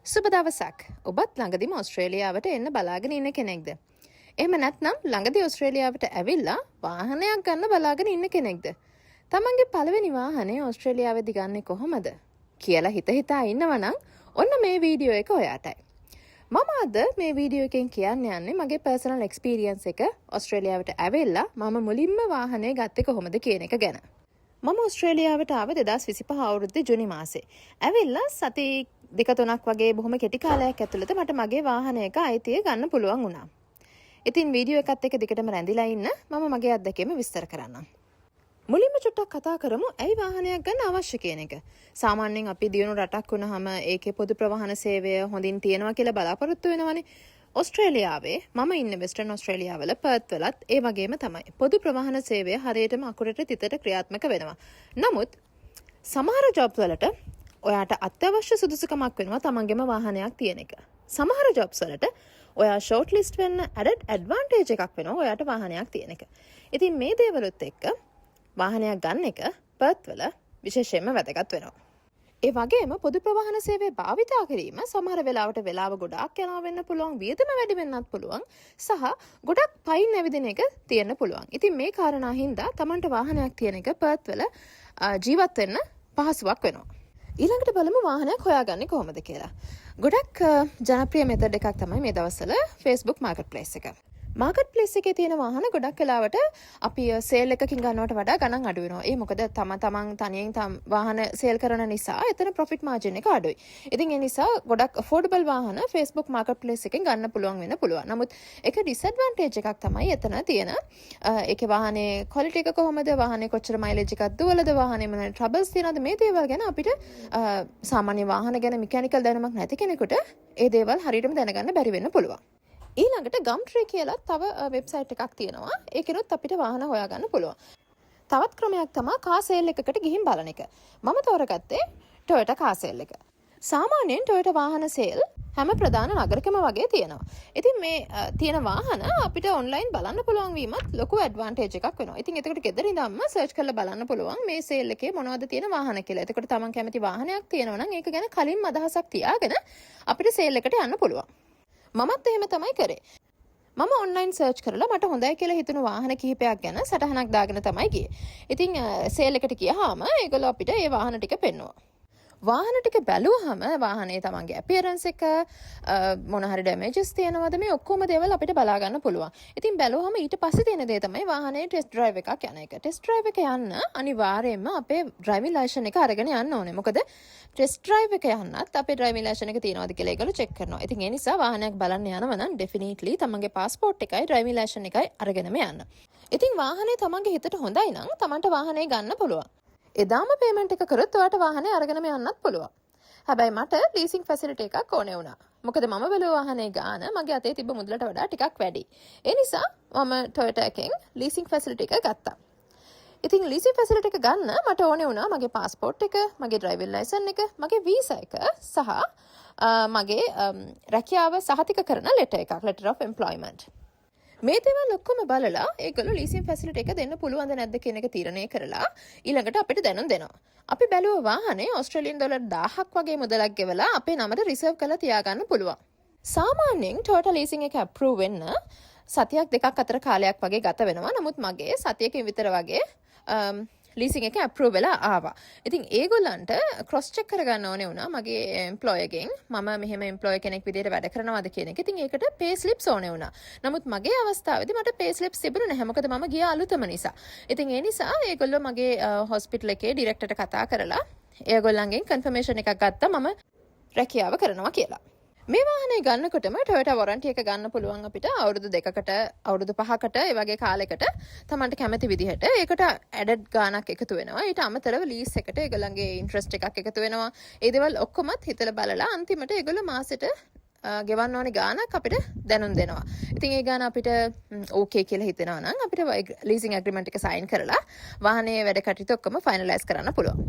සුබ දවසක්. ඔබත් ළඟදිම ඕස්ට්‍රේලියාවට එන්න බලාගෙන ඉන්න කෙනෙක්ද? එහෙම නැත්නම් ළඟදී ඕස්ට්‍රේලියාවට ඇවිල්ලා වාහනයක් ගන්න බලාගෙන ඉන්න කෙනෙක්ද? තමන්ගේ පළවෙනි වාහනේ ඕස්ට්‍රේලියාවේදී ගන්නේ කොහොමද කියලා හිතා ඉන්නවනම් ඔන්න මේ වීඩියෝ එක ඔයාටයි. මම අද මේ වීඩියෝ එකෙන් කියන්න යන්නේ මගේ පර්සනල් එක්ස්පීරියන්ස් එක ඕස්ට්‍රේලියාවට ඇවිල්ලා මම මුලින්ම වාහනේ ගත්තේ කොහොමද කියන එක ගැන. මම ඕස්ට්‍රේලියාවට ආවේ 2025 අවුරුද්දේ ජුනි මාසේ. ඇවිල්ලා සති 2-3ක් වගේ බොහොම කෙටි කාලයක් ඇතුළත මට මගේ වාහනයක අයිතිය ගන්න පුළුවන් වුණා. ඉතින් වීඩියෝ එකත් එක්ක දිගටම රැඳිලා ඉන්න මම මගේ අත්දැකීම විස්තර කරන්නම්. මුලින්ම චුට්ටක් කතා කරමු ඇයි වාහනයක් ගන්න අවශ්‍ය කියන එක. සාමාන්‍යයෙන් අපි දියුණු රටක් වුණාම ඒකේ පොදු ප්‍රවාහන සේවය හොඳින් තියෙනවා කියලා බලාපොරොත්තු වෙනවනේ. ඕස්ට්‍රේලියාවේ මම ඉන්නේ වෙස්ටර්න් ඕස්ට්‍රේලියාවල පර්ත් වලත් ඒ වගේම තමයි. පොදු ප්‍රවාහන සේවය හරියටම අකුරට තිතට ක්‍රියාත්මක වෙනවා. නමුත් සමහර ජොබ් වලට ඔයාට අත්‍යවශ්‍ය සුදුසුකමක් වෙනවා තමන්ගේම වාහනයක් තියෙන එක. සමහර ජොබ්ස් වලට ඔයා ෂෝට් ලිස්ට් වෙන්න ඇඩඩ් ඇඩ්වාන්ටේජ් එකක් වෙනවා ඔයාට වාහනයක් තියෙන එක. ඉතින් මේ දේවලුත් එක්ක වාහනයක් ගන්න එක පර්ත් වල විශේෂයෙන්ම වැදගත් වෙනවා. ඒ වගේම පොදු ප්‍රවාහන සේවය භාවිතා කිරීම සමහර වෙලාවට වෙලාව ගොඩාක් යනවා වෙන්න පුළුවන්, වියදම වැඩි වෙන්නත් පුළුවන් සහ ගොඩක් පයින් නැවිදින එක තියෙන්න පුළුවන්. ඉතින් මේ කාරණා හින්දා තමන්ට වාහනයක් තියෙන එක පර්ත් වල ජීවත් වෙන්න පහසුවක් වෙනවා. ඊළඟට බලමු වාහනයක් හොයාගන්නේ කොහොමද කියලා. ගොඩක් ජනප්‍රිය මෙතඩ් එකක් තමයි මේ දවස්වල Facebook Marketplace එක. Marketplace එකේ තියෙන වාහන ගොඩක් වෙලාවට අපි සේල් එකකින් ගන්නවට වඩා ගණන් අඩු වෙනවා. ඒ මොකද තමන් තනියෙන් වාහන සේල් කරන නිසා එතන profit margin එක අඩුයි. ඉතින් ඒ නිසා ගොඩක් affordable වාහන Facebook Marketplace එකෙන් ගන්න පුළුවන් වෙන්න පුළුවන්. නමුත් ඒක disadvantage එකක් තමයි එතන තියෙන. ඒකේ වාහනේ quality එක කොහොමද? වාහනේ කොච්චර mileage එකක් දුවලද? වාහනේ මොන troubles තියෙනවද? මේ දේවල් ගැන අපිට සාමාන්‍ය වාහන ගැන mechanical දැනුමක් නැති කෙනෙකුට ඒ දේවල් හරියටම දැනගන්න බැරි වෙන්න පුළුවන්. ඊළඟට ගම්ට්‍රී කියලා තව වෙබ්සයිට් එකක් තියෙනවා. ඒකෙනුත් අපිට වාහන හොයාගන්න පුළුවන්. තවත් ක්‍රමයක් තමයි කාර් සේල් එකකට ගිහින් බලන එක. මම තෝරගත්තේ Toyota කාර් සේල් එක. සාමාන්‍යයෙන් Toyota වාහන සේල් හැම ප්‍රධාන නගරකම වගේ තියෙනවා. ඉතින් මේ තියෙන වාහන අපිට ඔන්ලයින් බලන්න පුළුවන් වීමත් ලොකු ඇඩ්වාන්ටේජ් එකක් වෙනවා. ඉතින් එතකොට ගෙදර ඉඳන්ම සර්ච් කරලා බලන්න පුළුවන් මේ සේල් එකේ මොනවද තියෙන වාහන කියලා. එතකොට තමන් කැමති වාහනයක් තියෙනවා නම් ඒක ගැන කලින්ම අදහසක් තියාගෙන අපිට සේල් එකට යන්න පුළුවන්. මමත් එහෙම තමයි කරේ. මම ඔන්ලයින් සර්ච් කරලා මට හොඳයි කියලා හිතුණු වාහන කිහිපයක් ගැන සටහනක් දාගෙන තමයි ගියේ. ඉතින් සේල් එකට ගියාම ඒගොල්ලෝ අපිට ඒ වාහන ටික පෙන්නුවා. වාහන ටික බැලුවහම වාහනේ තමන්ගේ අපියරන්ස් එක මොන හරි ඩැමේජස් තියෙනවද මේ ඔක්කොම දේවල් අපිට බලා ගන්න පුළුවන්. ඉතින් බැලුවහම ඊට පස්සේ තියෙන දේ තමයි වාහනේ ටෙස්ට් ඩ්‍රයිව් එකක් යන එක. ටෙස්ට් ඩ්‍රයිව් එක යන්න අනිවාර්යයෙන්ම අපේ ඩ්‍රයිවිං ලයිසන් එක අරගෙන යන්න ඕනේ. මොකද ටෙස්ට් ඩ්‍රයිව් එක යන්නත් අපේ ඩ්‍රයිවිං ලයිසන් එක තියෙනවද කියලා ඒගොල්ලෝ චෙක් කරනවා. ඉතින් ඒ නිසා වාහනයක් බලන්න යනවා නම් ඩෙෆිනිට්ලි තමන්ගේ පාස්පෝර්ට් එකයි ඩ්‍රයිවිං ලයිසන් එකයි අරගෙනම යන්න. ඉතින් වාහනේ තමන්ගේ හිතට හොඳයි නම් තමන්ට වාහනේ ගන්න පුළුවන්. එදාම පේමන්ට් එක කරොත් ඔයාට වාහනේ අරගෙනම යන්නත් පුළුවන්. හැබැයි මට ලීසින් ෆැසිලිටි එකක් ඕනේ වුණා. මොකද මම බැලුව වාහනේ ගාන මගේ අතේ තිබ්බ මුදලට වඩා ටිකක් වැඩි. ඒ නිසා මම Toyota එකෙන් ලීසින් ෆැසිලිටි එක ගත්තා. ඉතින් ලීසින් ෆැසිලිටි එක ගන්න මට ඕනේ වුණා මගේ පාස්පෝර්ට් එක, මගේ ඩ්‍රයිවිං ලයිසන් එක, මගේ වීසා එක සහ මගේ රැකියාව සහතික කරන ලෙටර් එකක්, letter of employment. මේ දේවල් ඔක්කොම බලලා ඒගොල්ලෝ ලීසින් ෆැසිලිටි එක දෙන්න පුළුවන්ද නැද්ද කියන එක තීරණය කරලා ඊළඟට අපිට දැනුම් දෙනවා. අපි බැලුව වාහනේ ඕස්ට්‍රේලියන් ඩොලර් 1000ක් වගේ මුදලක් ගෙවලා අපේ නමට රිසර්ව් කරලා තියාගන්න පුළුවන්. සාමාන්‍යයෙන් Toyota leasing එක අප්‍රූව් වෙන්න සතියක් දෙකක් අතර කාලයක් වගේ ගත වෙනවා. නමුත් මගේ සතියකින් විතර වගේ ලීසින් එක අප්‍රූව් වෙලා ආවා. ඉතින් ඒගොල්ලන්ට ක්‍රොස් චෙක් කරගන්න ඕනේ වුණා මගේ එම්ප්ලොයර්ගෙන් මම මෙහෙම එම්ප්ලොයර් කෙනෙක් විදිහට වැඩ කරනවද කියන එක. ඉතින් ඒකට පේ ස්ලිප්ස් ඕනේ වුණා. නමුත් මගේ අවස්ථාවේදී මට පේ ස්ලිප්ස් තිබුණේ නැහැ. මොකද මම ගියා අලුතම නිසා. ඉතින් ඒ නිසා ඒගොල්ලෝ මගේ හොස්පිටල් එකේ ඩිරෙක්ටර්ට කතා කරලා ඒගොල්ලන්ගෙන් කන්ෆර්මේෂන් එකක් ගත්තා මම රැකියාව කරනවා කියලා. මේ වාහනේ ගන්නකොටම Toyota warranty එක ගන්න පුළුවන් අපිට අවුරුදු 2කට අවුරුදු 5කට ඒ වගේ කාලයකට තමන්ට කැමති විදිහට. ඒකට ඇඩඩ් ගාණක් එකතු වෙනවා. ඊට අමතරව ලීස් එකට ඒගොල්ලන්ගේ ඉන්ට්‍රස්ට් එකක් එකතු වෙනවා. ඒ දේවල් ඔක්කොමත් හිතලා බලලා අන්තිමට ඒගොල්ලෝ මාසෙට ගෙවන්න ඕනේ ගාණක් අපිට දැනුම් දෙනවා. ඉතින් ඒ ගාණ අපිට ඕකේ කියලා හිතෙනවා නම් අපිට ලීසින් ඇග්‍රීමන්ට් එක සයින් කරලා වාහනේ වැඩ කටයුතු ඔක්කොම ෆයිනලයිස් කරන්න පුළුවන්.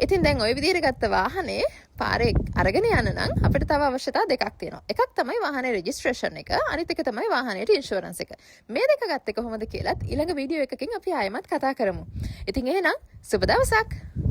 ඉතින් දැන් ওই විදිහට ගත්ත වාහනේ පාරේ අරගෙන යන්න නම් අපිට තව අවශ්‍යතා දෙකක් තියෙනවා. එකක් තමයි වාහනේ රෙජිස්ට්‍රේෂන් එක, අනිත් එක තමයි වාහනේට ඉන්ෂුරන්ස් එක. මේ දෙක ගත්තේ කොහොමද කියලාත් ඊළඟ වීඩියෝ එකකින් අපි ආයෙමත් කතා කරමු. ඉතින් එහෙනම් සුබ දවසක්.